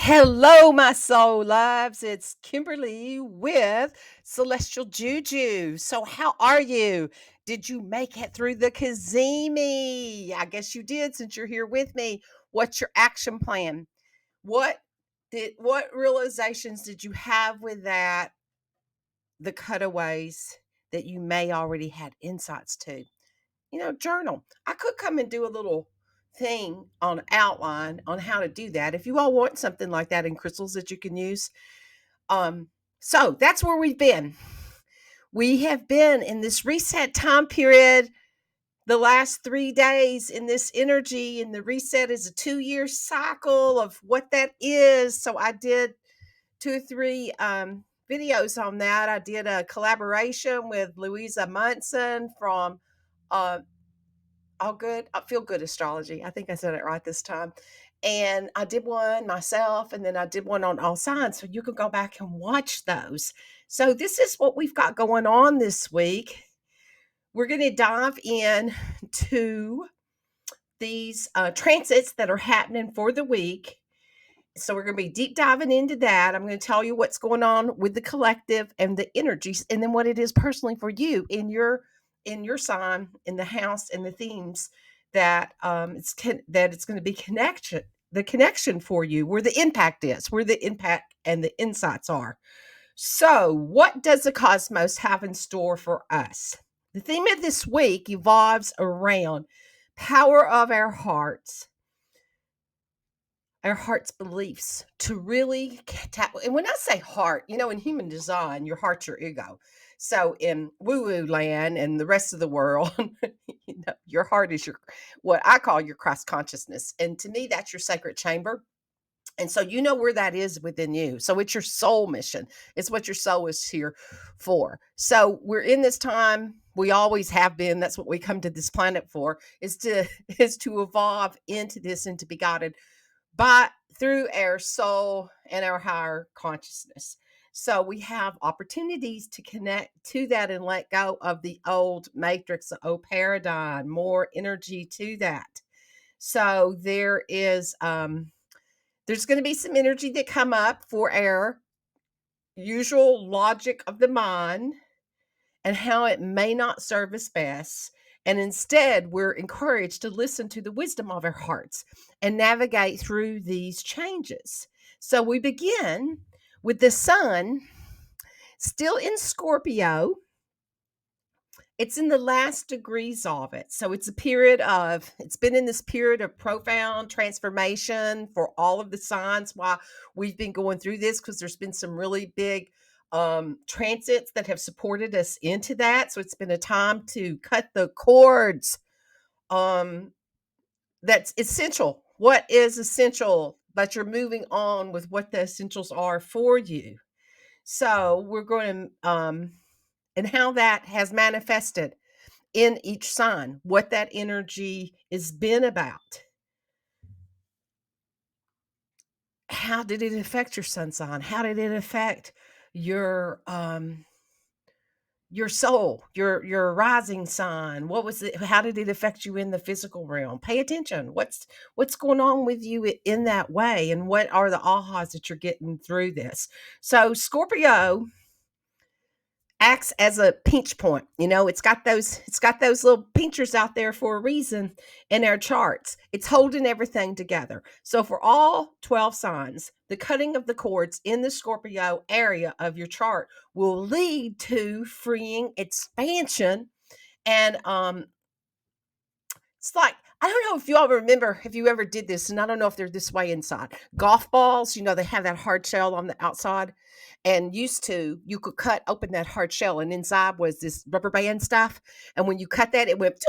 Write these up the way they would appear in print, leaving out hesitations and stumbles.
Hello, my soul loves. It's Kimberly with Celestial Juju. So, how are you? Did you make it through the Kazemi? I guess you did since you're here with me. What's your action plan? What realizations did you have with that? The cutaways that you may already had insights to. Journal. I could come and do a little thing on outline on how to do that if you all want something like that in crystals that you can use. So that's where we've been. We have been in this reset time period the last 3 days in this energy, and the reset is a 2-year cycle of what that is. So I did 2 or 3 videos on that. I did a collaboration with Louisa Munson from All Good, I Feel Good Astrology. I think I said it right this time. And I did one myself, and then I did one on all signs. So you can go back and watch those. So this is what we've got going on this week. We're going to dive in to these transits that are happening for the week. So we're going to be deep diving into that. I'm going to tell you what's going on with the collective and the energies, and then what it is personally for you in your sign, in the house, and the themes that that it's going to be the connection for you, where the impact is, where the impact and the insights are. So, what does the cosmos have in store for us? The theme of this week evolves around power of our heart's beliefs to really tap. And when I say heart, in human design, your heart's your ego. So in woo-woo land and the rest of the world, your heart is what I call your Christ consciousness. And to me, that's your sacred chamber. And so you know where that is within you. So it's your soul mission. It's what your soul is here for. So we're in this time. We always have been. That's what we come to this planet for, is to evolve into this and to be guided through our soul and our higher consciousness. So we have opportunities to connect to that and let go of the old matrix, the old paradigm, more energy to that. So there's going to be some energy that come up for our usual logic of the mind and how it may not serve us best. And instead, we're encouraged to listen to the wisdom of our hearts and navigate through these changes. So we begin with the sun still in Scorpio. It's in the last degrees of it. So it's been in this period of profound transformation for all of the signs while we've been going through this, because there's been some really big transits that have supported us into that. So it's been a time to cut the cords. That's essential. What is essential, that you're moving on with what the essentials are for you. So we're going to and how that has manifested in each sign, what that energy has been about. How did it affect your sun sign? How did it affect your soul, your rising sign? What was it? How did it affect you in the physical realm? Pay attention. What's going on with you in that way, and what are the ahas that you're getting through this? So Scorpio acts as a pinch point. It's got those little pinchers out there for a reason in our charts. It's holding everything together. So for all 12 signs, the cutting of the cords in the Scorpio area of your chart will lead to freeing expansion. And it's like, I don't know if you all remember, if you ever did this, and I don't know if they're this way inside. Golf balls, they have that hard shell on the outside. And you could cut open that hard shell, and inside was this rubber band stuff. And when you cut that, it went.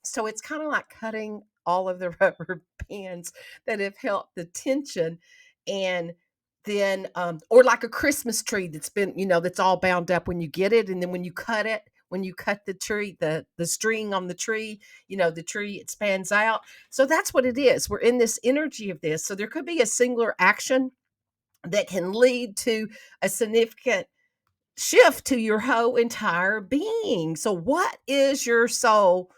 So it's kind of like cutting all of the rubber bands that have held the tension. And then, or like a Christmas tree that's been, that's all bound up when you get it. And then when you cut the tree, the string on the tree, the tree expands out. So that's what it is. We're in this energy of this. So there could be a singular action that can lead to a significant shift to your whole entire being. So what is your soul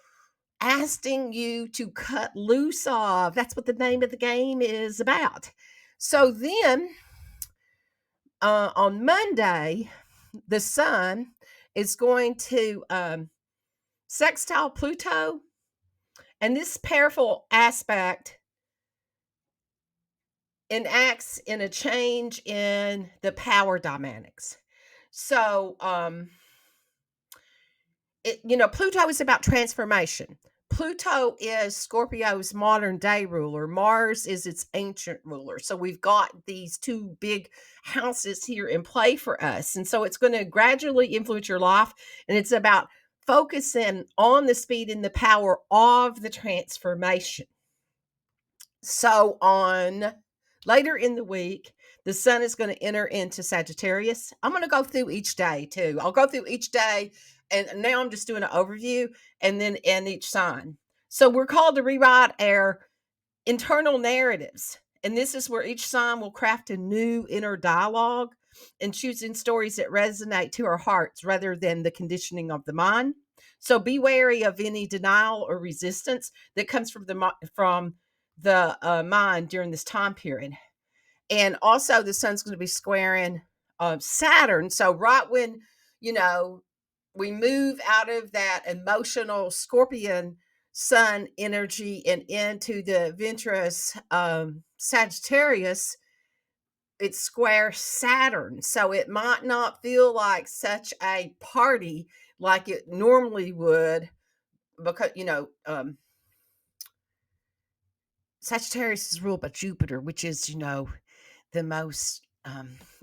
asking you to cut loose of? That's what the name of the game is about. So then on Monday, the sun is going to sextile Pluto, and this powerful aspect enacts in a change in the power dynamics. So, Pluto is about transformation. Pluto is Scorpio's modern day ruler. Mars is its ancient ruler. So we've got these two big houses here in play for us. And so it's going to gradually influence your life. And it's about focusing on the speed and the power of the transformation. So on later in the week, the sun is going to enter into Sagittarius. I'm going to go through each day too. I'll go through each day, and now I'm just doing an overview and then in each sign. So we're called to rewrite our internal narratives. And this is where each sign will craft a new inner dialogue and choosing stories that resonate to our hearts rather than the conditioning of the mind. So be wary of any denial or resistance that comes from the mind during this time period. And also, the sun's going to be squaring Saturn. So right when you know we move out of that emotional Scorpion sun energy and into the Venturous Sagittarius, it's square Saturn. So it might not feel like such a party like it normally would, because Sagittarius is ruled by Jupiter, which is the most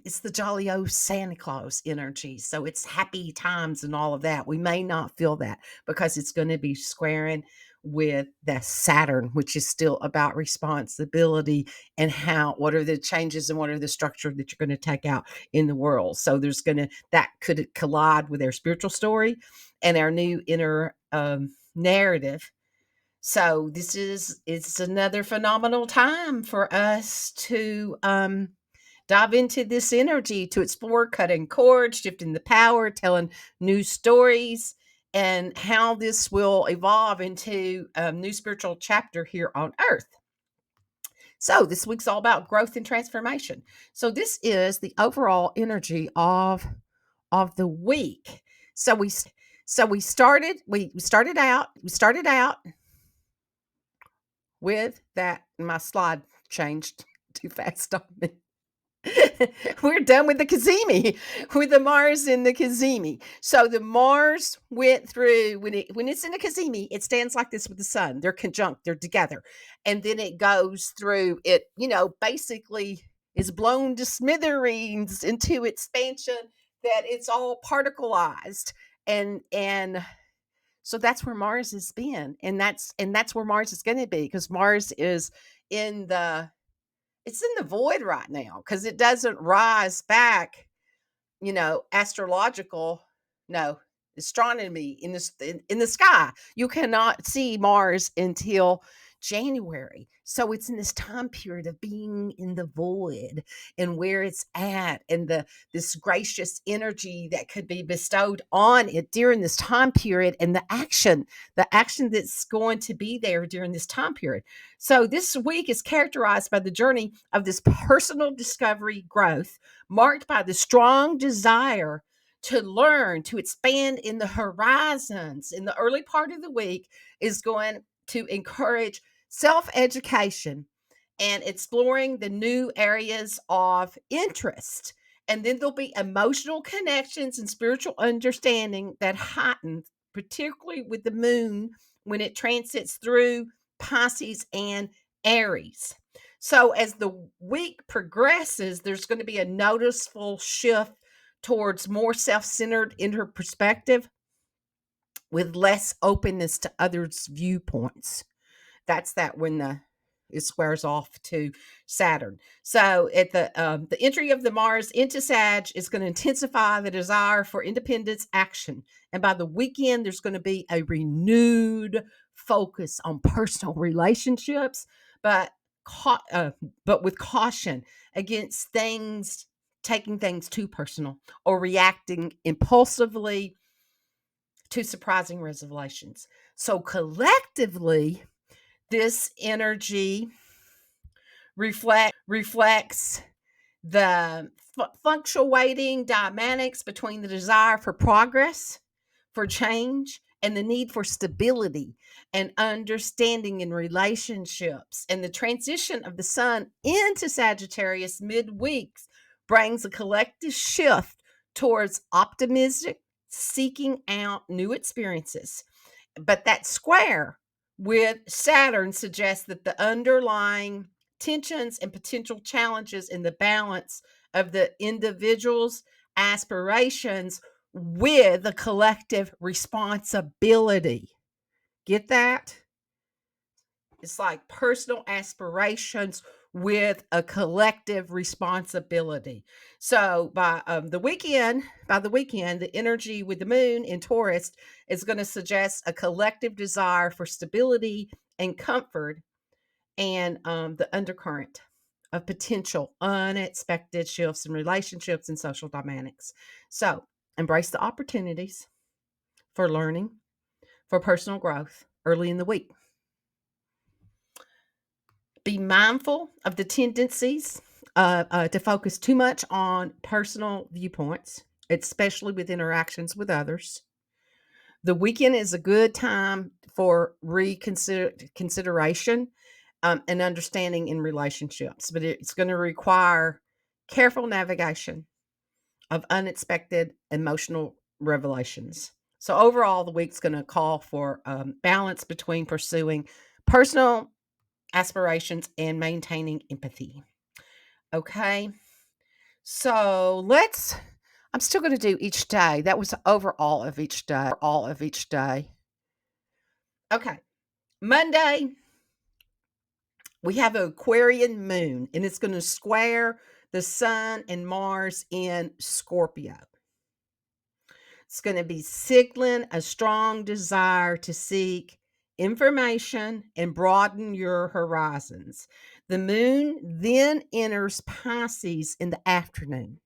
it's the jolly old Santa Claus energy. So it's happy times and all of that. We may not feel that because it's going to be squaring with the Saturn, which is still about responsibility and what are the changes and what are the structure that you're going to take out in the world. So that could collide with our spiritual story and our new inner narrative. So it's another phenomenal time for us to dive into this energy, to explore cutting cords, shifting the power, telling new stories, and how this will evolve into a new spiritual chapter here on Earth. So this week's all about growth and transformation. So this is the overall energy of the week. We started out with that. My slide changed too fast on me. We're done with the Kazemi, with the Mars in the Kazemi. So the Mars went through, when it's in the Kazemi, it stands like this with the sun. They're conjunct, they're together. And then it goes through it, basically is blown to smithereens into expansion, that it's all particleized. And so that's where Mars has been. And that's where Mars is going to be, because Mars is in the void right now, because it doesn't rise back, astrological, no, astronomy in the sky. You cannot see Mars until January. So it's in this time period of being in the void and where it's at, and this gracious energy that could be bestowed on it during this time period, and the action that's going to be there during this time period. So this week is characterized by the journey of this personal discovery growth, marked by the strong desire to learn, to expand in the horizons. In the early part of the week is going to encourage self-education and exploring the new areas of interest. And then there'll be emotional connections and spiritual understanding that heighten, particularly with the moon when it transits through Pisces and Aries. So as the week progresses, there's going to be a noticeable shift towards more self-centered inner perspective with less openness to others' viewpoints. That's when it squares off to Saturn. So at the entry of the Mars into Sag is going to intensify the desire for independence action. And by the weekend, there's going to be a renewed focus on personal relationships, but with caution against taking things too personal or reacting impulsively to surprising revelations. So collectively, this energy reflects the fluctuating dynamics between the desire for progress, for change, and the need for stability and understanding in relationships. And the transition of the sun into Sagittarius midweeks brings a collective shift towards optimistic, seeking out new experiences. But that square with Saturn suggests that the underlying tensions and potential challenges in the balance of the individual's aspirations with a collective responsibility. Get that? It's like personal aspirations with a collective responsibility. So by the weekend, the energy with the moon in Taurus is going to suggest a collective desire for stability and comfort, and the undercurrent of potential unexpected shifts in relationships and social dynamics. So embrace the opportunities for learning, for personal growth early in the week. Be mindful of the tendencies to focus too much on personal viewpoints, especially with interactions with others. The weekend is a good time for consideration and understanding in relationships, but it's going to require careful navigation of unexpected emotional revelations. So, overall, the week's going to call for balance between pursuing personal aspirations and maintaining empathy. Okay. So, I'm still going to do each day. That was overall of each day. All of each day. Okay. Monday, we have an Aquarian moon, and it's going to square the sun and Mars in Scorpio. It's going to be signaling a strong desire to seek information and broaden your horizons. The moon then enters Pisces in the afternoon,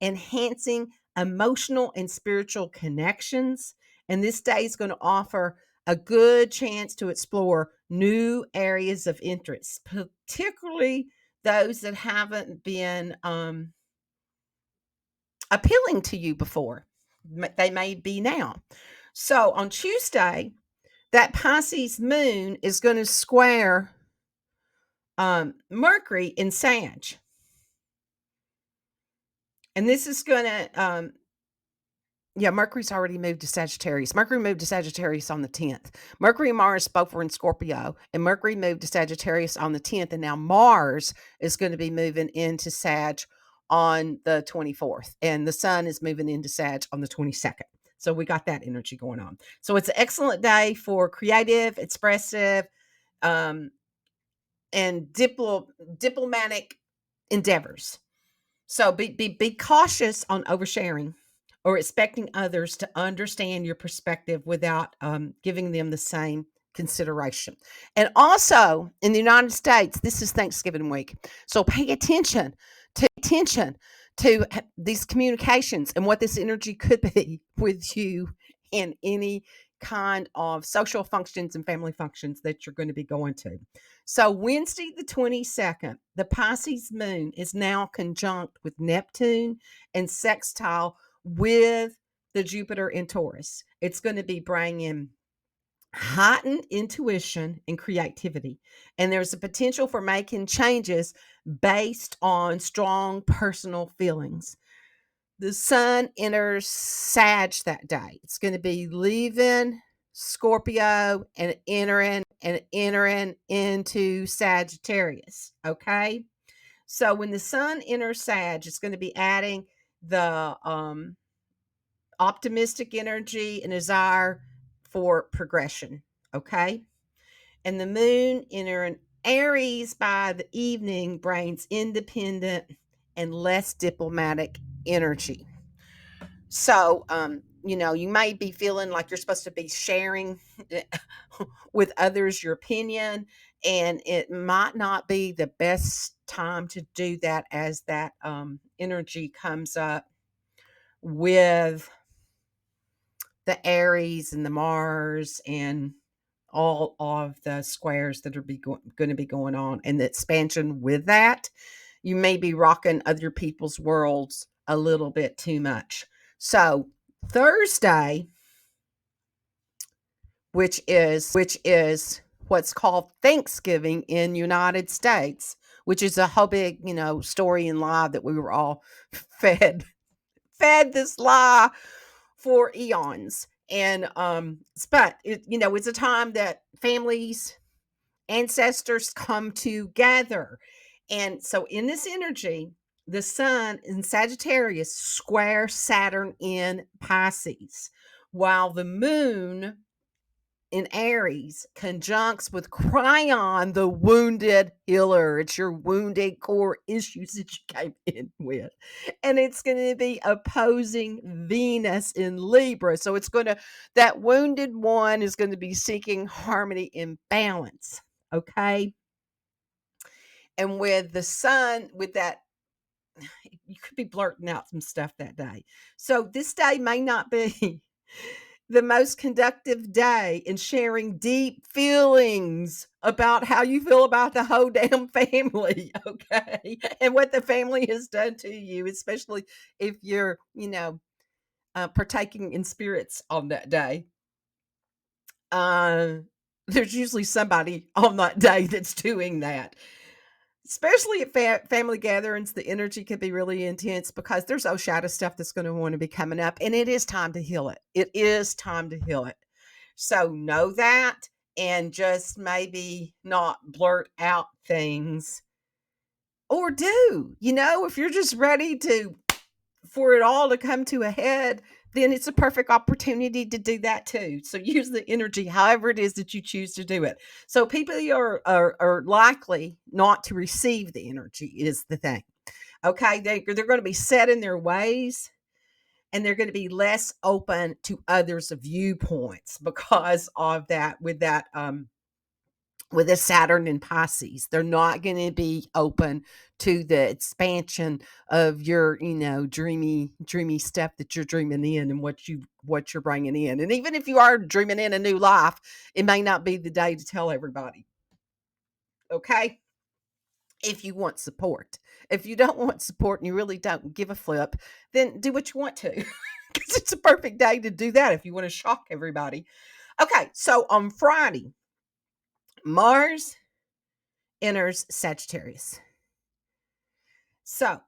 enhancing emotional and spiritual connections. And this day is going to offer a good chance to explore new areas of interest, particularly those that haven't been appealing to you before. They may be now. So on Tuesday, that Pisces moon is going to square Mercury in Sag. And this is going to yeah, Mercury's already moved to Sagittarius. Mercury moved to Sagittarius on the 10th. Mercury and Mars both were in Scorpio, and Mercury moved to Sagittarius on the 10th, and now Mars is going to be moving into Sag on the 24th, and the Sun is moving into Sag on the 22nd. So we got that energy going on. So it's an excellent day for creative, expressive, um, and diplomatic endeavors. So be cautious on oversharing or expecting others to understand your perspective without giving them the same consideration. And also in the United States, this is Thanksgiving week. So pay attention to these communications and what this energy could be with you in any kind of social functions and family functions that you're going to be going to. So Wednesday the 22nd, the Pisces moon is now conjunct with Neptune and sextile with the Jupiter in Taurus. It's going to be bringing heightened intuition and creativity. And there's a potential for making changes based on strong personal feelings. The sun enters Sag that day. It's going to be leaving Scorpio and entering into Sagittarius. Okay. So when the sun enters Sag, it's going to be adding the optimistic energy and desire for progression. Okay. And the moon entering Aries by the evening brings independent and less diplomatic energy. So, you may be feeling like you're supposed to be sharing with others your opinion, and it might not be the best time to do that as that energy comes up with the Aries and the Mars and all of the squares that are going to be going on and the expansion with that. You may be rocking other people's worlds a little bit too much. So Thursday, which is what's called Thanksgiving in United States, which is a whole big, story and lie that we were all fed this lie for eons. And but it's a time that families, ancestors come together. And so in this energy, the sun in Sagittarius square Saturn in Pisces, while the moon in Aries conjuncts with Cryon, the wounded healer. It's your wounded core issues that you came in with. And it's going to be opposing Venus in Libra. So that wounded one is going to be seeking harmony and balance. Okay. And with the sun, with that, you could be blurting out some stuff that day. So this day may not be the most conductive day in sharing deep feelings about how you feel about the whole damn family, okay? And what the family has done to you, especially if you're, partaking in spirits on that day. There's usually somebody on that day that's doing that. Especially at family gatherings, the energy can be really intense because there's Oshada stuff that's going to want to be coming up, and it is time to heal it. It is time to heal it. So know that, and just maybe not blurt out things, or do, if you're just ready for it all to come to a head, then it's a perfect opportunity to do that too. So use the energy however it is that you choose to do it. So people are likely not to receive the energy is the thing. Okay, they're going to be set in their ways, and they're going to be less open to others' viewpoints because of that. With a Saturn in Pisces, they're not going to be open to the expansion of your, dreamy stuff that you're dreaming in and what you're bringing in. And even if you are dreaming in a new life, it may not be the day to tell everybody. Okay? If you want support. If you don't want support and you really don't give a flip, then do what you want to. Because it's a perfect day to do that if you want to shock everybody. Okay, so on Friday, Mars enters Sagittarius. So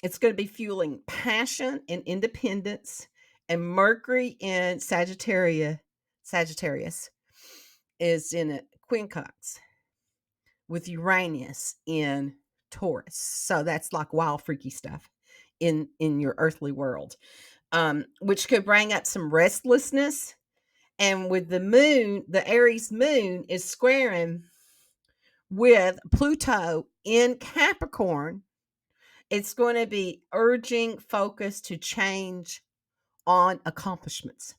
it's going to be fueling passion and independence. And Mercury in Sagittarius is in a quincunx with Uranus in Taurus. So that's like wild, freaky stuff in your earthly world, which could bring up some restlessness. And with the moon, the Aries moon is squaring with Pluto in Capricorn. It's going to be urging focus to change on accomplishments.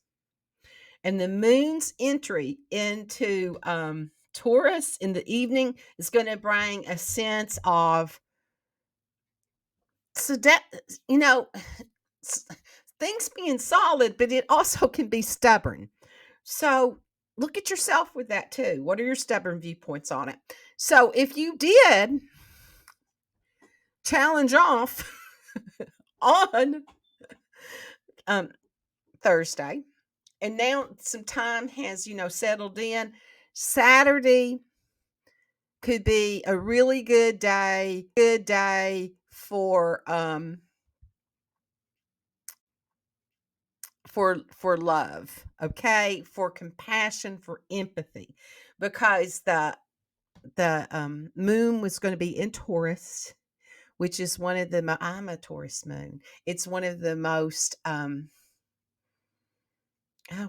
And the moon's entry into Taurus in the evening is going to bring a sense of, so that, things being solid, but it also can be stubborn. So look at yourself with that too. What are your stubborn viewpoints on it? So if you did challenge off on Thursday, and now some time has, settled in, Saturday could be a really good day for love, okay? For compassion, for empathy, because the moon was going to be in Taurus, which is one of the I'm a Taurus moon. It's one of the most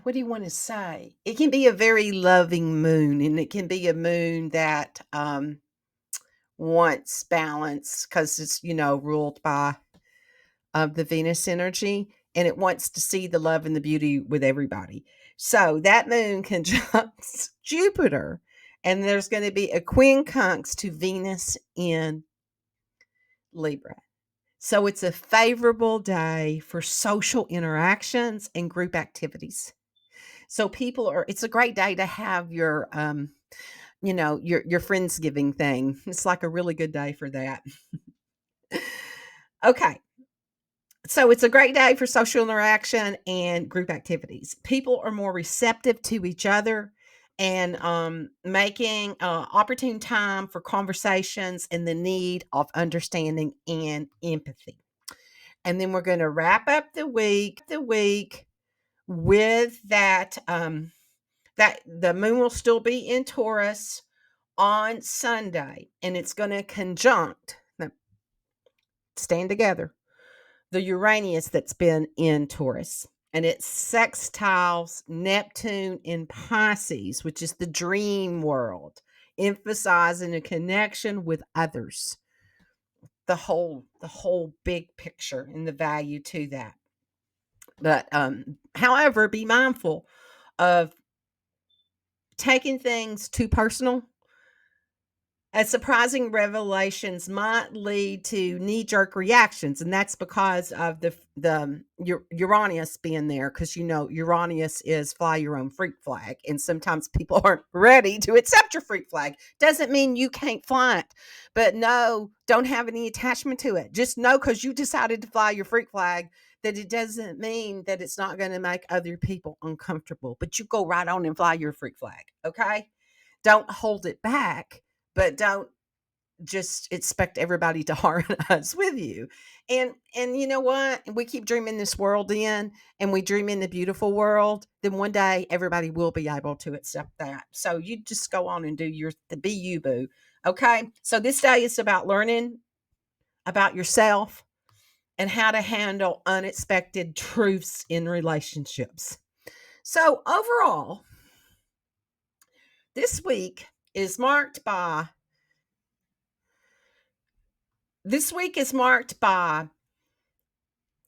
what do you want to say? It can be a very loving moon, and it can be a moon that wants balance because it's ruled by the Venus energy, and it wants to see the love and the beauty with everybody. So that moon conjuncts Jupiter, and there's going to be a quincunx to Venus in Libra. So it's a favorable day for social interactions and group activities. So people are it's a great day to have your your friendsgiving thing. It's like a really good day for that. Okay. So it's a great day for social interaction and group activities. People are more receptive to each other and making opportune time for conversations and the need of understanding and empathy. And then we're going to wrap up the week with that the moon will still be in Taurus on Sunday, and it's going to conjunct, now, stand together, the Uranus that's been in Taurus. And it sextiles Neptune in Pisces, which is the dream world, emphasizing a connection with others. The whole big picture and the value to that. But however, be mindful of taking things too personal. As surprising revelations might lead to knee-jerk reactions, and that's because of the Uranus being there. Because Uranus is fly your own freak flag, and sometimes people aren't ready to accept your freak flag. Doesn't mean you can't fly it, but no, don't have any attachment to it. Just know because you decided to fly your freak flag that it doesn't mean that it's not going to make other people uncomfortable. But you go right on and fly your freak flag, okay? Don't hold it back, but don't just expect everybody to harmonize with you. And you know what? We keep dreaming this world in, and we dream in the beautiful world. Then one day everybody will be able to accept that. So you just go on and do be you, boo. Okay. So this day is about learning about yourself and how to handle unexpected truths in relationships. So overall, this week is marked by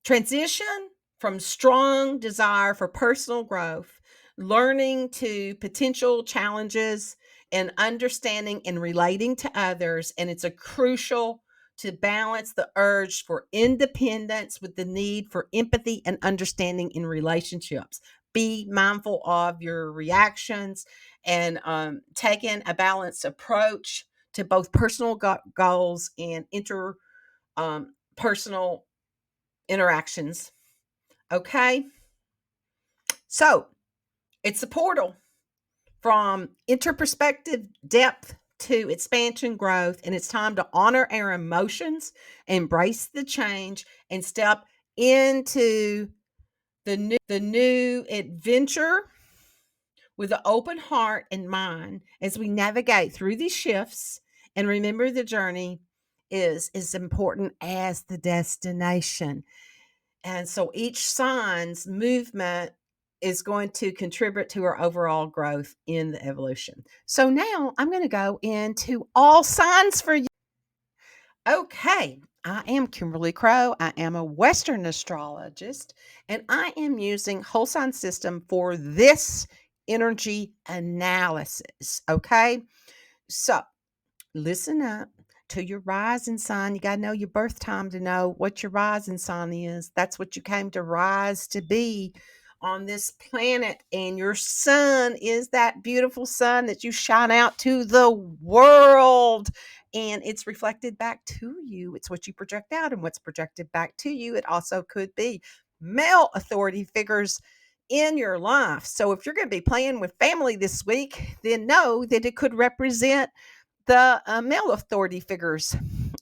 transition from strong desire for personal growth, learning to potential challenges, and understanding and relating to others. And it's a crucial to balance the urge for independence with the need for empathy and understanding in relationships. Be mindful of your reactions and taking a balanced approach to both personal goals and personal interactions. Okay. So it's a portal from interperspective depth to expansion growth. And it's time to honor our emotions, embrace the change, and step into the new adventure with an open heart and mind as we navigate through these shifts. And remember, the journey is as important as the destination. And so each sign's movement is going to contribute to our overall growth in the evolution. So now I'm going to go into all signs for you. Okay, I am Kimberly Crow. I am a Western astrologist, and I am using whole sign system for this energy analysis. Okay, so listen up to your rising sign. You got to know your birth time to know what your rising sign is. That's what you came to rise to be on this planet. And your sun is that beautiful sun that you shine out to the world. And it's reflected back to you. It's what you project out, and what's projected back to you. It also could be male authority figures in your life. So if you're going to be playing with family this week, then know that it could represent the male authority figures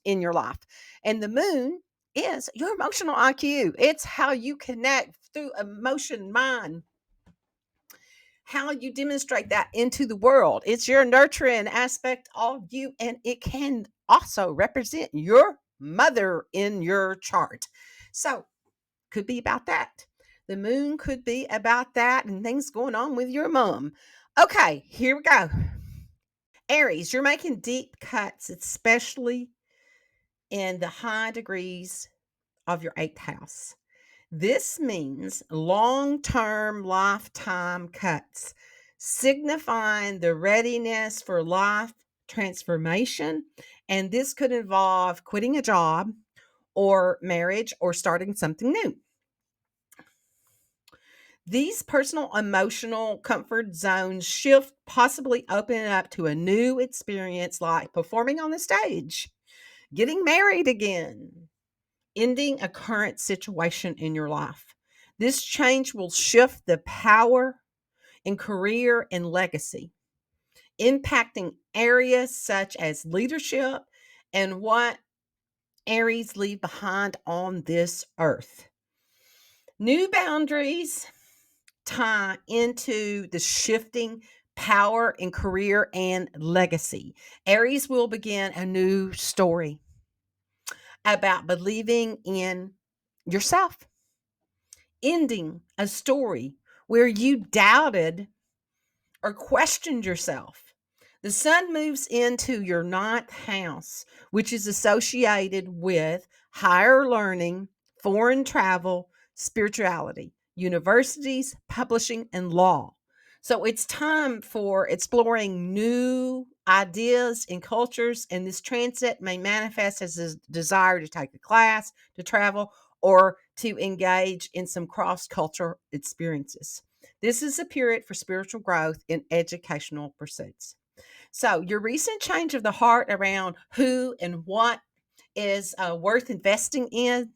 in your life. And the moon is your emotional IQ. It's how you connect through emotion, mind, how you demonstrate that into the world. It's your nurturing aspect of you, and it can also represent your mother in your chart. So, could be about that. The moon could be about that and things going on with your mom. Okay, here we go. Aries, you're making deep cuts, especially in the high degrees of your eighth house. This means long term, lifetime cuts, signifying the readiness for life transformation. And this could involve quitting a job or marriage or starting something new. These personal emotional comfort zones shift, possibly opening up to a new experience like performing on the stage, getting married again, ending a current situation in your life. This change will shift the power in career and legacy, impacting areas such as leadership and what Aries leave behind on this earth. New boundaries tie into the shifting power in career and legacy. Aries will begin a new story about believing in yourself, ending a story where you doubted or questioned yourself. The sun moves into your ninth house, which is associated with higher learning, foreign travel, spirituality, universities, publishing, and law. So it's time for exploring new ideas and cultures, and this transit may manifest as a desire to take a class, to travel, or to engage in some cross cultural experiences. This is a period for spiritual growth in educational pursuits. So, your recent change of the heart around who and what is worth investing in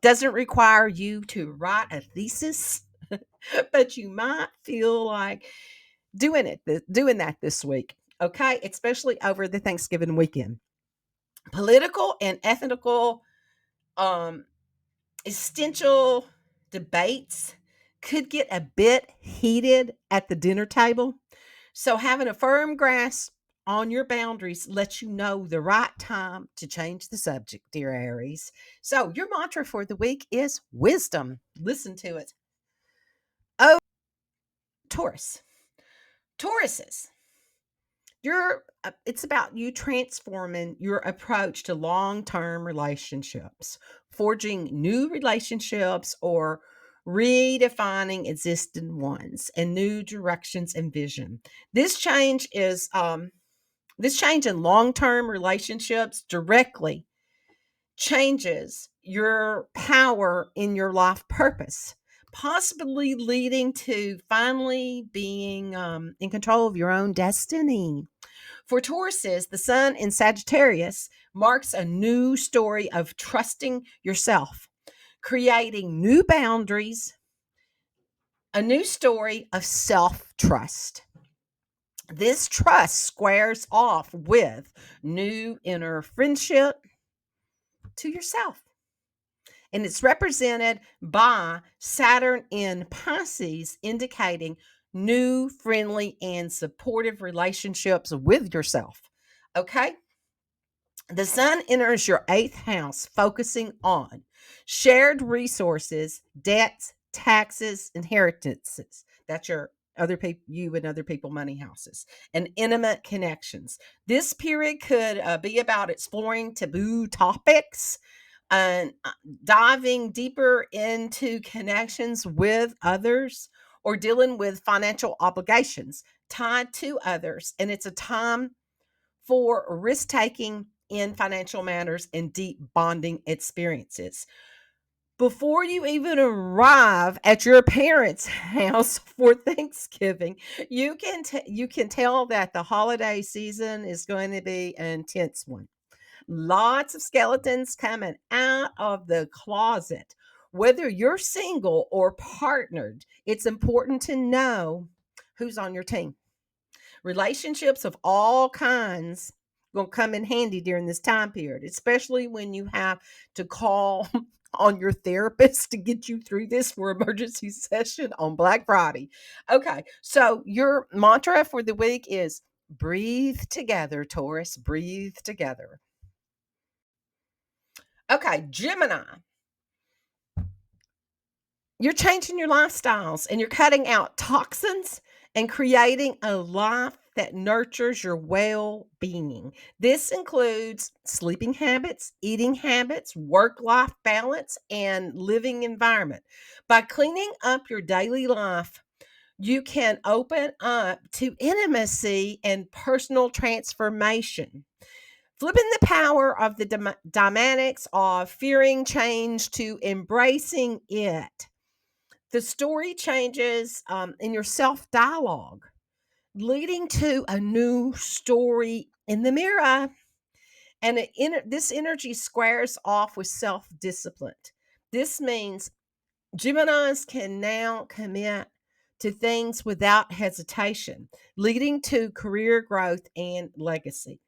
doesn't require you to write a thesis, but you might feel like doing that this week. Okay, especially over the Thanksgiving weekend. Political and ethical um, existential debates could get a bit heated at the dinner table. So, having a firm grasp on your boundaries lets you know the right time to change the subject, dear Aries. So, your mantra for the week is wisdom. Listen to it. Oh, Taurus. Tauruses, it's about you transforming your approach to long-term relationships, forging new relationships or redefining existing ones and new directions and vision. This change is this change in long-term relationships directly changes your power in your life purpose, possibly leading to finally being in control of your own destiny. For Tauruses, the sun in Sagittarius marks a new story of trusting yourself, creating new boundaries, a new story of self trust. This trust squares off with new inner friendship to yourself. And it's represented by Saturn in Pisces, indicating new, friendly, and supportive relationships with yourself. Okay? The sun enters your eighth house, focusing on shared resources, debts, taxes, inheritances. That's your other people, you and other people money houses, and intimate connections. This period could be about exploring taboo topics and diving deeper into connections with others or dealing with financial obligations tied to others. And it's a time for risk taking in financial matters and deep bonding experiences. Before you even arrive at your parents' house for Thanksgiving, you can tell that the holiday season is going to be an intense one. Lots of skeletons coming out of the closet. Whether you're single or partnered, it's important to know who's on your team. Relationships of all kinds going to come in handy during this time period, especially when you have to call on your therapist to get you through this for emergency session on Black Friday. Okay, so your mantra for the week is breathe together, Taurus, breathe together. Okay, Gemini, you're changing your lifestyles and you're cutting out toxins and creating a life that nurtures your well being. This includes sleeping habits, eating habits, work life balance, and living environment. By cleaning up your daily life, you can open up to intimacy and personal transformation. Flipping the power of the dynamics of fearing change to embracing it. The story changes in your self dialogue, leading to a new story in the mirror. And this energy squares off with self discipline. This means Geminis can now commit to things without hesitation, leading to career growth and legacy.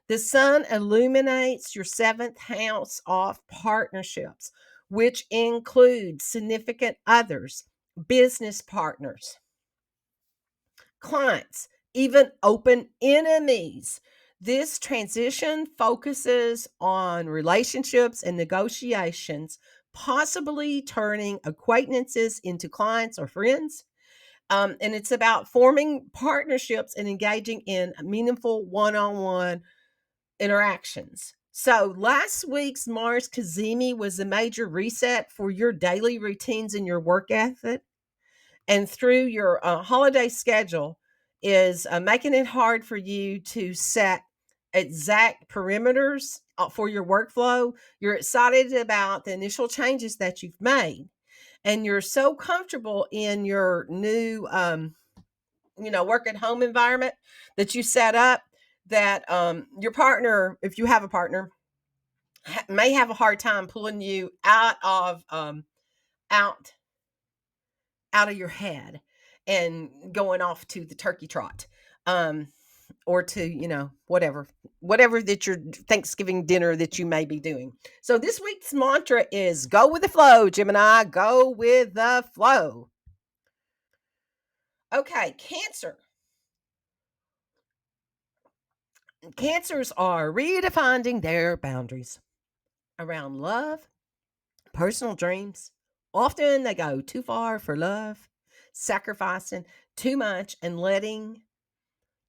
The sun illuminates your seventh house of partnerships, which includes significant others, business partners, clients, even open enemies. This transition focuses on relationships and negotiations, possibly turning acquaintances into clients or friends. And it's about forming partnerships and engaging in meaningful one on one interactions. So, last week's Mars Kazemi was a major reset for your daily routines and your work ethic, and through your holiday schedule is making it hard for you to set exact perimeters for your workflow. You're excited about the initial changes that you've made, and you're so comfortable in your new work at home environment that you set up that your partner, if you have a partner, may have a hard time pulling you out out of your head and going off to the turkey trot, um, or to, whatever that your Thanksgiving dinner that you may be doing. So this week's mantra is go with the flow, Gemini, go with the flow. Okay, Cancer. Cancers are redefining their boundaries around love, personal dreams. Often they go too far for love, sacrificing too much and letting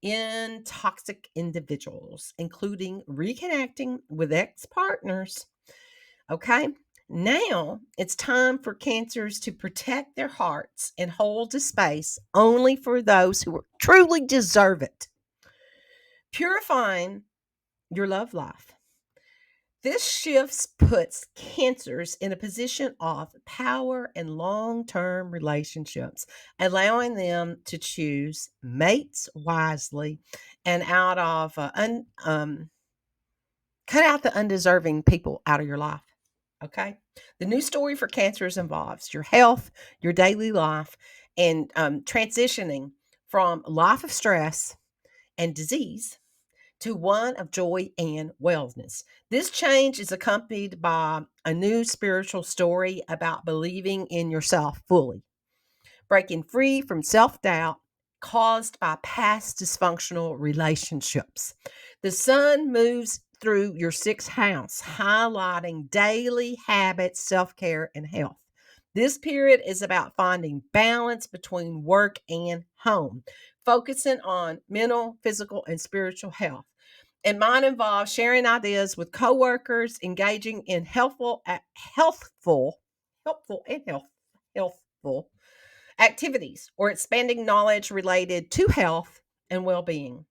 in toxic individuals, including reconnecting with ex partners. Okay. Now it's time for cancers to protect their hearts and hold a space only for those who truly deserve it. Purifying your love life. This shift puts cancers in a position of power and long term relationships, allowing them to choose mates wisely and cut out the undeserving people out of your life. Okay. The new story for cancers involves your health, your daily life, and transitioning from life of stress and disease to one of joy and wellness. This change is accompanied by a new spiritual story about believing in yourself fully, breaking free from self doubt caused by past dysfunctional relationships. The sun moves through your sixth house, highlighting daily habits, self care, and health. This period is about finding balance between work and home, focusing on mental, physical, and spiritual health. And mine involves sharing ideas with coworkers, engaging in healthful activities, or expanding knowledge related to health and well-being.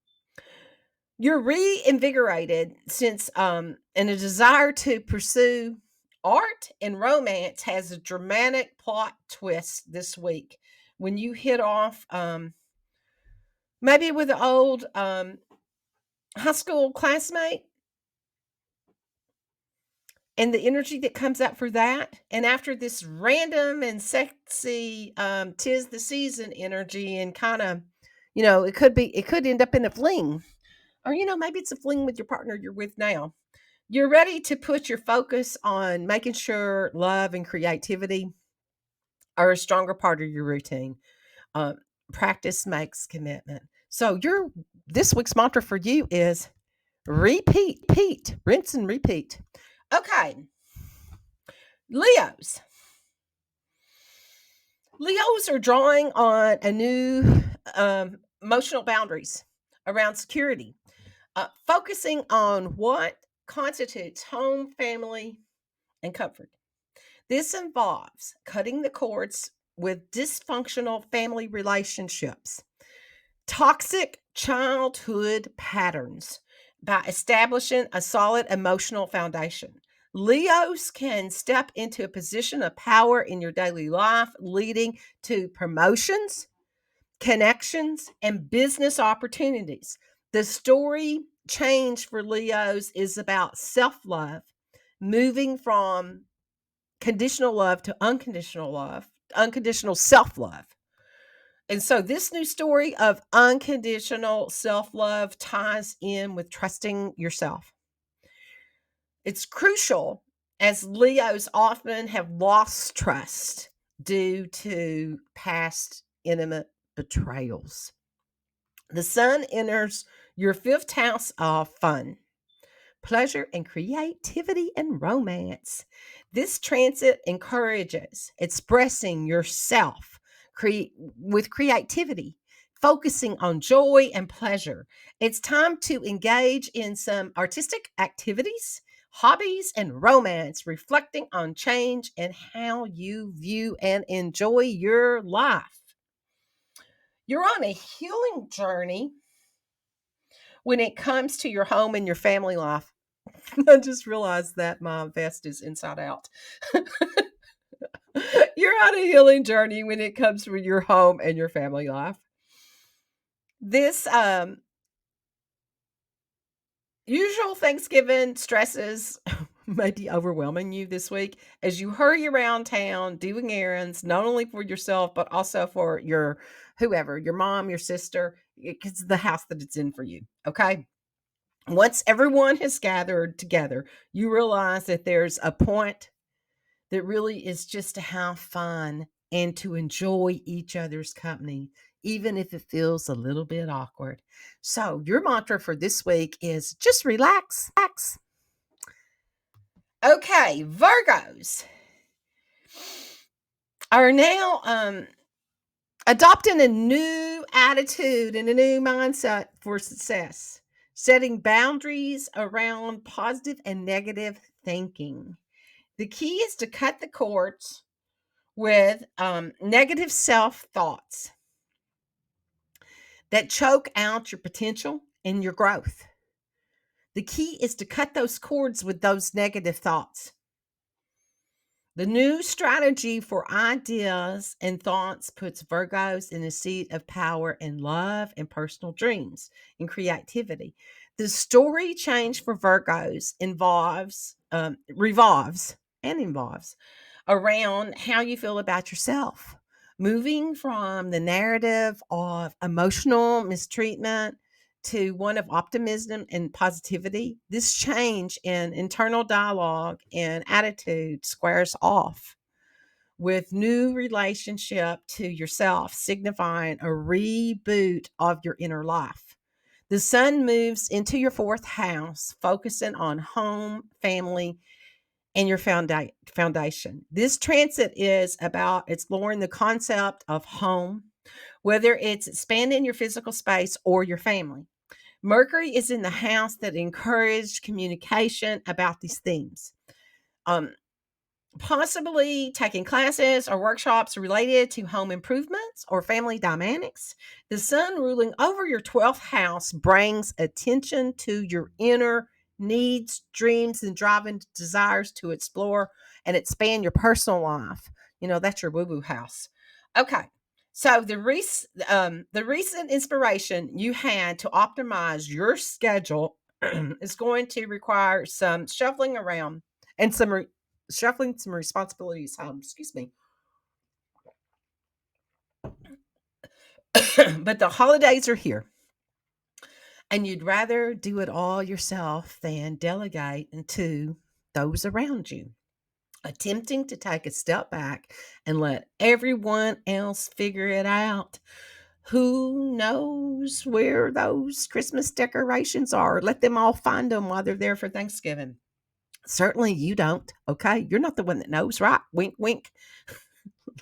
You're reinvigorated since and a desire to pursue art and romance has a dramatic plot twist this week when you hit off maybe with an old high school classmate and the energy that comes out for that. And after this random and sexy, tis the season energy, and kind of, it could end up in a fling, or, maybe it's a fling with your partner you're with now. You're ready to put your focus on making sure love and creativity are a stronger part of your routine. Uh, Practice makes commitment. So, this week's mantra for you is repeat, rinse and repeat. Okay, Leos. Leos are drawing on a new emotional boundaries around security, focusing on what constitutes home, family, and comfort. This involves cutting the cords with dysfunctional family relationships, toxic childhood patterns by establishing a solid emotional foundation, Leos can step into a position of power in your daily life, leading to promotions, connections, and business opportunities. The story change for Leos is about self love, moving from conditional love to unconditional love, unconditional self love. And so, this new story of unconditional self love ties in with trusting yourself. It's crucial as Leos often have lost trust due to past intimate betrayals. The sun enters your fifth house of fun, pleasure, and creativity and romance. This transit encourages expressing yourself with creativity, focusing on joy and pleasure. It's time to engage in some artistic activities, hobbies, and romance, reflecting on change and how you view and enjoy your life. You're on a healing journey when it comes to your home and your family life. I just realized that my vest is inside out. You're on a healing journey when it comes to your home and your family life. This usual Thanksgiving stresses may be overwhelming you this week as you hurry around town doing errands, not only for yourself, but also for your whoever, your mom, your sister, because the house that it's in for you. Okay. Once everyone has gathered together, you realize that there's a point that really is just to have fun and to enjoy each other's company, even if it feels a little bit awkward. So, your mantra for this week is just relax. Okay, Virgos are now adopting a new attitude and a new mindset for success, setting boundaries around positive and negative thinking. The key is to cut the cords with negative self thoughts that choke out your potential and your growth. The key is to cut those cords with those negative thoughts. The new strategy for ideas and thoughts puts Virgos in a seat of power and love and personal dreams and creativity. The story change for Virgos involves around how you feel about yourself, moving from the narrative of emotional mistreatment to one of optimism and positivity. This change in internal dialogue and attitude squares off with new relationship to yourself, signifying a reboot of your inner life. The sun moves into your fourth house, focusing on home, family, and your foundation. This transit is about exploring the concept of home, whether it's expanding your physical space or your family. Mercury is in the house that encouraged communication about these themes. Um, Possibly taking classes or workshops related to home improvements or family dynamics. The sun ruling over your 12th house brings attention to your inner needs, dreams, and driving desires to explore and expand your personal life. You know, that's your woo woo house. Okay. So the recent inspiration you had to optimize your schedule is going to require some shuffling around and shuffling some responsibilities home. Excuse me. But the holidays are here, and you'd rather do it all yourself than delegate to those around you. Attempting to take a step back and let everyone else figure it out. Who knows where those Christmas decorations are? Let them all find them while they're there for Thanksgiving. Certainly you don't. Okay. You're not the one that knows, right? Wink, wink.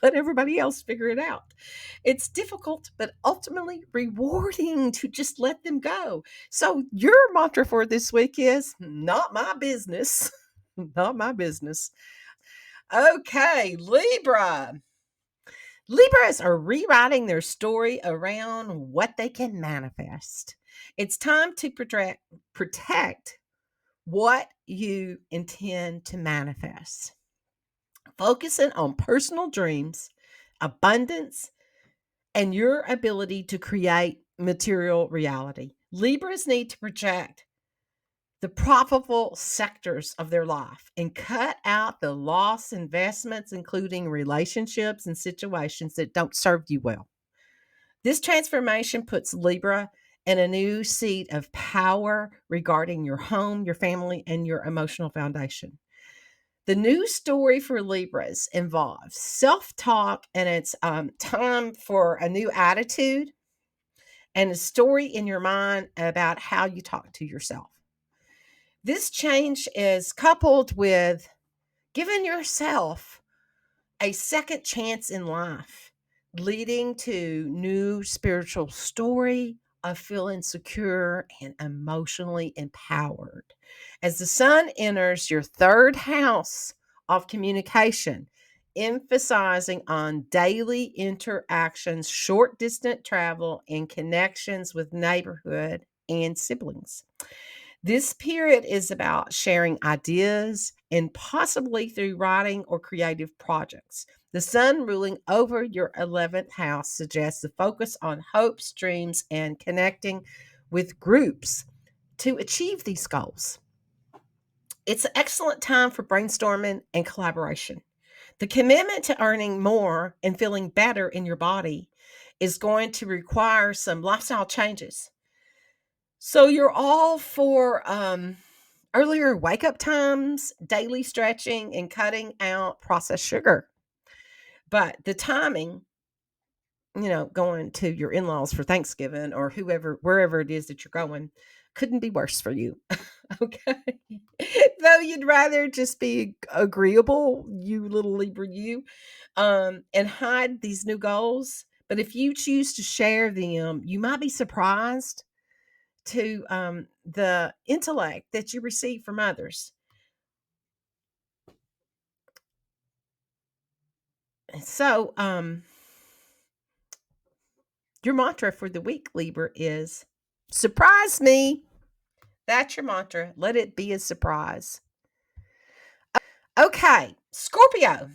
Let everybody else figure it out. It's difficult, but ultimately rewarding to just let them go. So, your mantra for this week is not my business. Not my business. Okay, Libra. Libras are rewriting their story around what they can manifest. It's time to protect what you intend to manifest. Focusing on personal dreams, abundance, and your ability to create material reality. Libras need to project the profitable sectors of their life and cut out the lost investments, including relationships and situations that don't serve you well. This transformation puts Libra in a new seat of power regarding your home, your family, and your emotional foundation. The new story for Libras involves self talk, and it's time for a new attitude and a story in your mind about how you talk to yourself. This change is coupled with giving yourself a second chance in life, leading to new spiritual story of feeling secure and emotionally empowered. As the sun enters your third house of communication, emphasizing on daily interactions, short distance travel, and connections with neighborhood and siblings. This period is about sharing ideas and possibly through writing or creative projects. The sun ruling over your 11th house suggests the focus on hopes, dreams, and connecting with groups to achieve these goals. It's an excellent time for brainstorming and collaboration. The commitment to earning more and feeling better in your body is going to require some lifestyle changes. So you're all for earlier wake up times, daily stretching, and cutting out processed sugar. But the timing, going to your in laws for Thanksgiving or whoever, wherever it is that you're going, couldn't be worse for you. Okay. Though you'd rather just be agreeable, you little Libra, and hide these new goals. But if you choose to share them, you might be surprised to the intellect that you receive from others. So, your mantra for the week, Libra, is surprise me. That's your mantra. Let it be a surprise. Okay, Scorpio.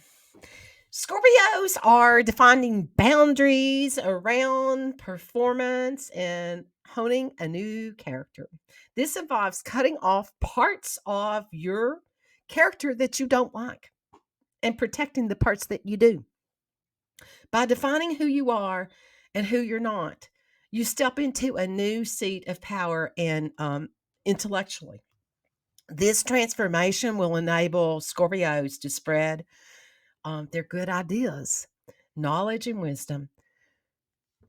Scorpios are defining boundaries around performance and honing a new character. This involves cutting off parts of your character that you don't like and protecting the parts that you do. By defining who you are and who you're not, you step into a new seat of power and intellectually. This transformation will enable Scorpios to spread their good ideas, knowledge, and wisdom.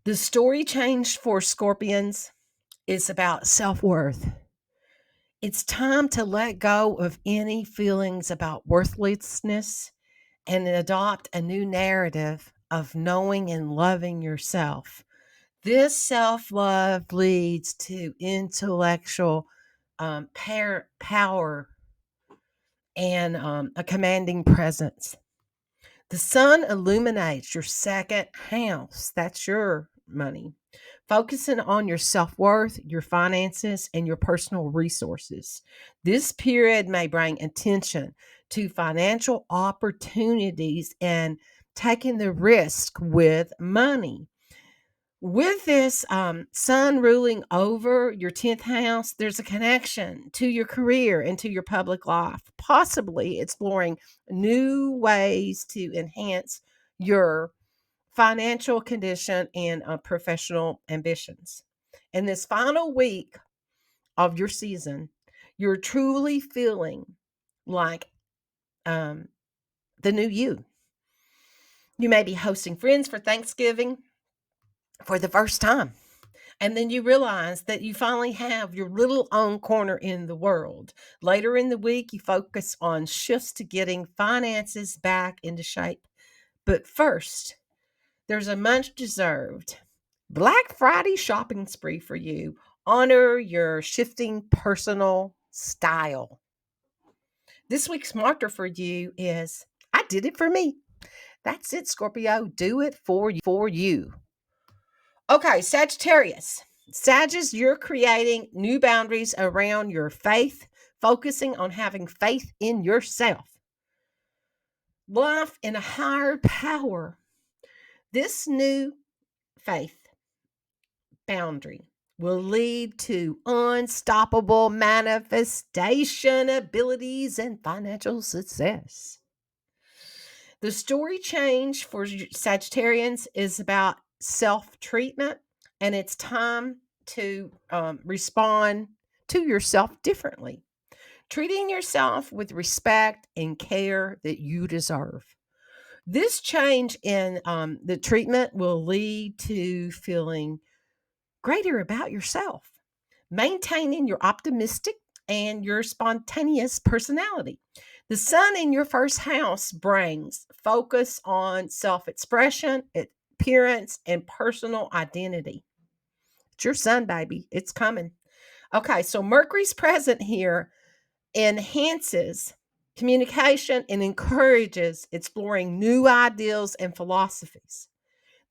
The story change for Scorpions is about self worth. It's time to let go of any feelings about worthlessness and adopt a new narrative of knowing and loving yourself. This self love leads to intellectual power and a commanding presence. The sun illuminates your second house. That's your money. Focusing on your self worth, your finances, and your personal resources. This period may bring attention to financial opportunities and taking the risk with money. With this sun ruling over your 10th house, there's a connection to your career and to your public life, possibly exploring new ways to enhance your financial condition and professional ambitions. In this final week of your season, you're truly feeling like um, the new you. You may be hosting friends for Thanksgiving for the first time. And then you realize that you finally have your little own corner in the world. Later in the week, you focus on shifts to getting finances back into shape. But first, there's a much deserved Black Friday shopping spree for you. Honor your shifting personal style. This week's mantra for you is I did it for me. That's it, Scorpio. Do it for you. Okay, Sagittarius. Sagittarius, you're creating new boundaries around your faith, focusing on having faith in yourself, life in a higher power. This new faith boundary will lead to unstoppable manifestation abilities and financial success. The story change for Sagittarians is about self treatment, and it's time to respond to yourself differently, treating yourself with respect and care that you deserve. This change in the treatment will lead to feeling greater about yourself, maintaining your optimistic and your spontaneous personality. The sun in your first house brings focus on self expression, appearance, and personal identity. It's your sun, baby. It's coming. Okay, so Mercury's present here enhances communication and encourages exploring new ideals and philosophies.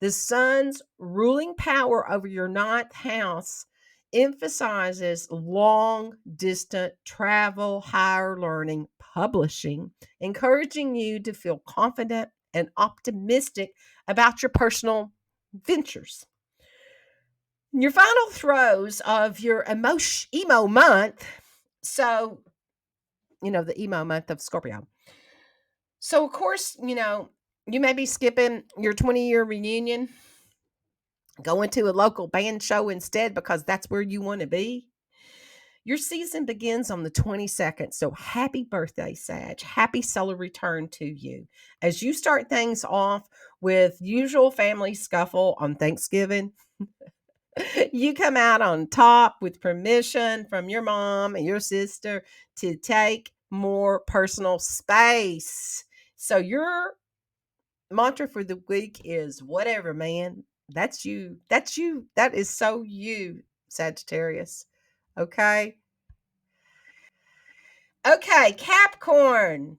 The sun's ruling power over your ninth house emphasizes long distance travel, higher learning, publishing, encouraging you to feel confident and optimistic about your personal ventures. Your final throes of your emo month. So, the emo month of Scorpio. So, of course, you may be skipping your 20-year reunion, going to a local band show instead because that's where you want to be. Your season begins on the 22nd. So happy birthday, Sag. Happy solar return to you. As you start things off with usual family scuffle on Thanksgiving, you come out on top with permission from your mom and your sister to take more personal space. So your mantra for the week is whatever, man. That's you. That's you. That is so you, Sagittarius. Okay. Okay, Capricorn.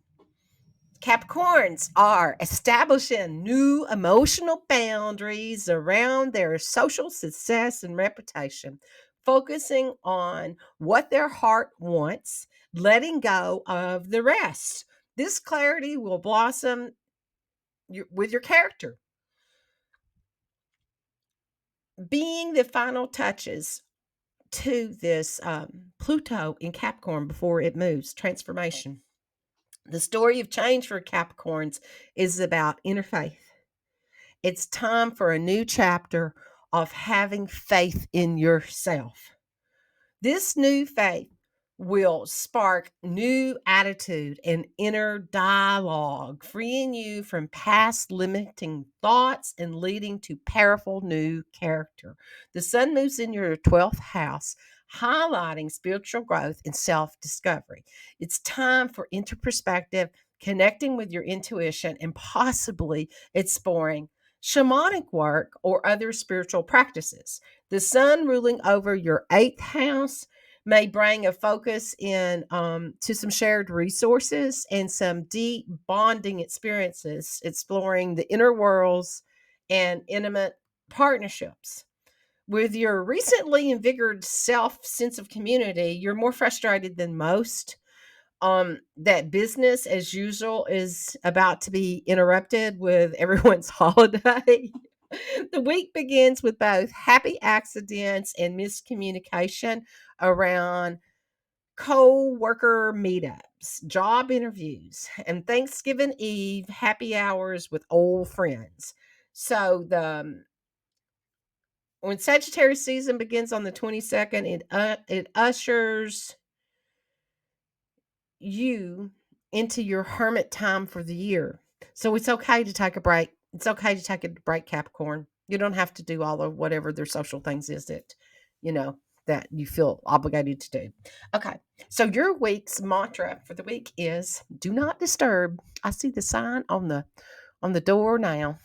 Capricorns are establishing new emotional boundaries around their social success and reputation, focusing on what their heart wants, letting go of the rest. This clarity will blossom with your character, being the final touches to this Pluto in Capricorn before it moves, transformation. The story of change for Capricorns is about inner faith. It's time for a new chapter of having faith in yourself. This new faith will spark new attitude and inner dialogue, freeing you from past limiting thoughts and leading to powerful new character. The sun moves in your 12th house, highlighting spiritual growth and self discovery. It's time for introspective, connecting with your intuition, and possibly exploring shamanic work or other spiritual practices. The sun ruling over your eighth house may bring a focus in to some shared resources and some deep bonding experiences, exploring the inner worlds and intimate partnerships. With your recently invigorated self sense of community, you're more frustrated than most. That business as usual is about to be interrupted with everyone's holiday. The week begins with both happy accidents and miscommunication around co-worker meetups, job interviews, and Thanksgiving Eve happy hours with old friends. So the when Sagittarius season begins on the 22nd, it ushers you into your hermit time for the year. So it's okay to take a break. It's okay to take a break, Capricorn. You don't have to do all of whatever their social things is you know, that you feel obligated to do. Okay. So your week's mantra for the week is do not disturb. I see the sign on the door now.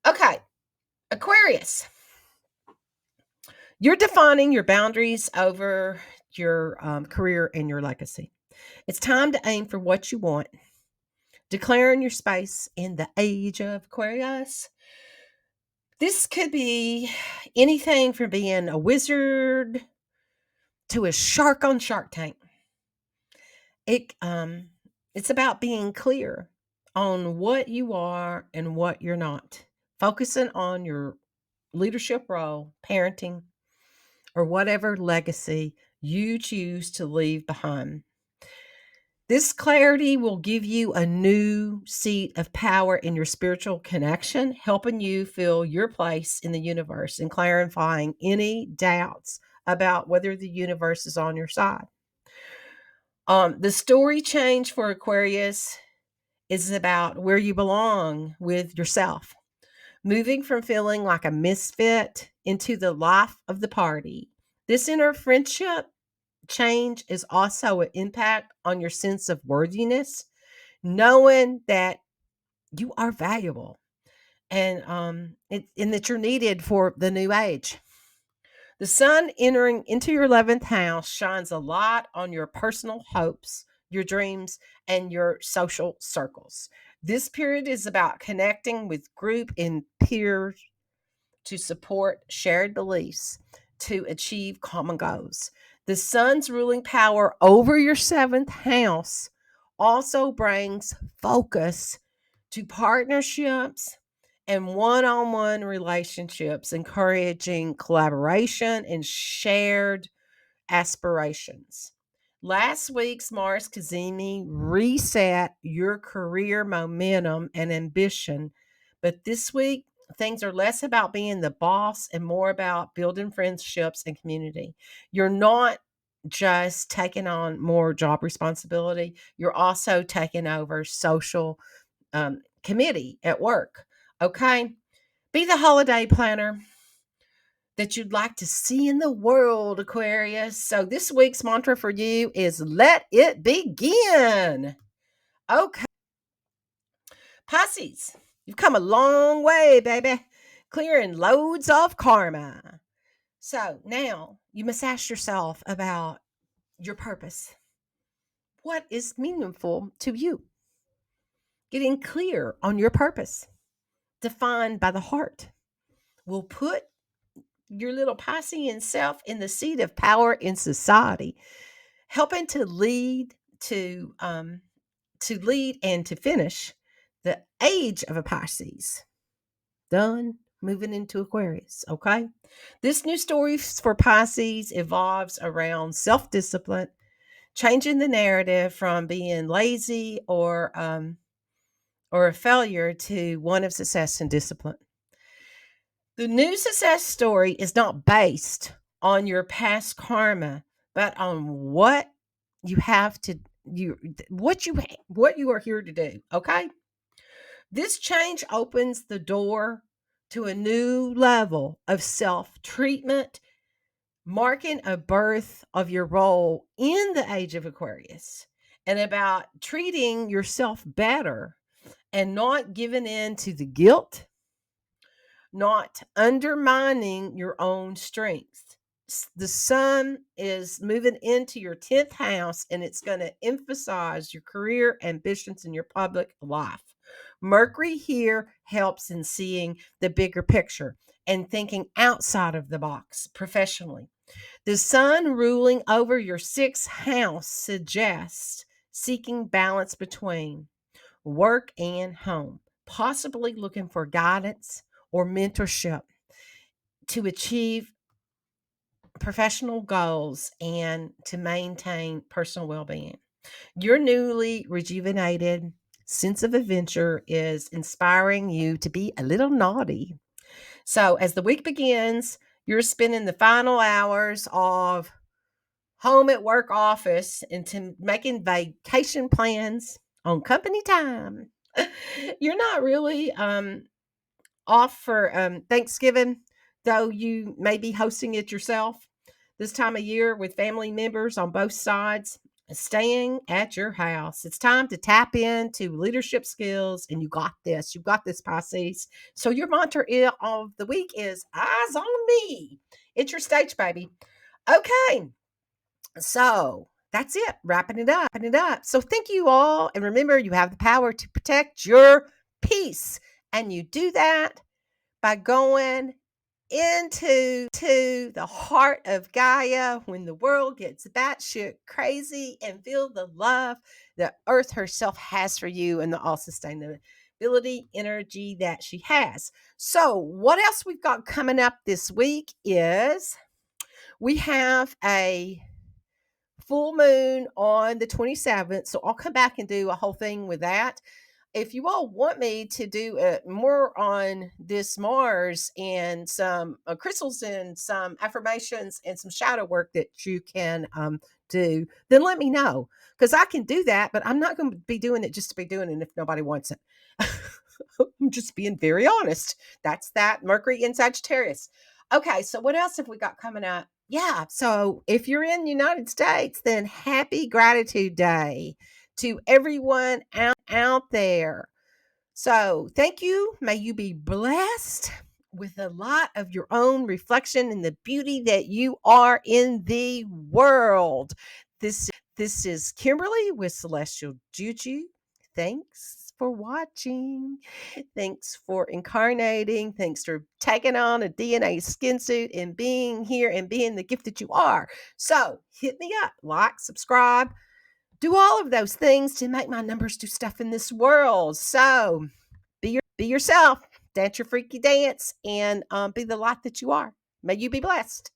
Okay. Aquarius. You're defining your boundaries over your career and your legacy. It's time to aim for what you want, declaring your space in the age of Aquarius. This could be anything from being a wizard to a shark on Shark Tank. It it's about being clear on what you are and what you're not. Focusing on your leadership role, parenting, or whatever legacy you choose to leave behind. This clarity will give you a new seat of power in your spiritual connection, helping you feel your place in the universe and clarifying any doubts about whether the universe is on your side. The story change for Aquarius is about where you belong with yourself, moving from feeling like a misfit into the life of the party. This inner friendship change is also an impact on your sense of worthiness, knowing that you are valuable and that you're needed for the new age. The sun entering into your 11th house shines a light on your personal hopes, your dreams, and your social circles. This period is about connecting with group and peers to support shared beliefs to achieve common goals. The sun's ruling power over your seventh house also brings focus to partnerships and one on one relationships, encouraging collaboration and shared aspirations. Last week's Mars Kazemi reset your career momentum and ambition, but this week things are less about being the boss and more about building friendships and community. You're not just taking on more job responsibility, you're also taking over social committee at work. Okay. Be the holiday planner that you'd like to see in the world, Aquarius. So this week's mantra for you is let it begin. Okay. Pisces, you've come a long way, baby, clearing loads of karma. So now you must ask yourself about your purpose. What is meaningful to you? Getting clear on your purpose, defined by the heart, will put your little Piscean self in the seat of power in society, helping to lead and to finish the age of a Pisces. Done moving into Aquarius. Okay. This new story for Pisces evolves around self discipline, changing the narrative from being lazy or a failure to one of success and discipline. The new success story is not based on your past karma, but on what you have to you what you are here to do, okay? This change opens the door to a new level of self-treatment, marking a birth of your role in the age of Aquarius and about treating yourself better and not giving in to the guilt, not undermining your own strength. The sun is moving into your 10th house and it's going to emphasize your career ambitions in your public life. Mercury here helps in seeing the bigger picture and thinking outside of the box professionally. The sun ruling over your 6th house suggests seeking balance between work and home, possibly looking for guidance or mentorship to achieve professional goals and to maintain personal well being. Your newly rejuvenated sense of adventure is inspiring you to be a little naughty. So, as the week begins, you're spending the final hours of home at work office into making vacation plans on company time. You're not really off for Thanksgiving, though you may be hosting it yourself this time of year with family members on both sides, staying at your house. It's time to tap into leadership skills, and you got this. You got this, Pisces. So your mantra of the week is eyes on me. It's your stage, baby. Okay, so that's it. Wrapping it up. So thank you all, and remember, you have the power to protect your peace, and you do that by going into the heart of Gaia when the world gets batshit crazy and feel the love that Earth herself has for you and the all sustainability energy that she has. So, what else we've got coming up this week is we have a full moon on the 27th. So, I'll come back and do a whole thing with that. If you all want me to do more on this Mars and some crystals and some affirmations and some shadow work that you can do, then let me know because I can do that, but I'm not going to be doing it just to be doing it if nobody wants it. I'm just being very honest. That's that Mercury in Sagittarius. Okay, so what else have we got coming up? Yeah, so if you're in the United States, then happy Gratitude Day to everyone out there. So, thank you. May you be blessed with a lot of your own reflection and the beauty that you are in the world. This is Kimberly with Celestial Juju. Thanks for watching. Thanks for incarnating. Thanks for taking on a DNA skin suit and being here and being the gift that you are. So, hit me up, like, subscribe, do all of those things to make my numbers do stuff in this world. So be yourself, dance your freaky dance, and be the light that you are. May you be blessed.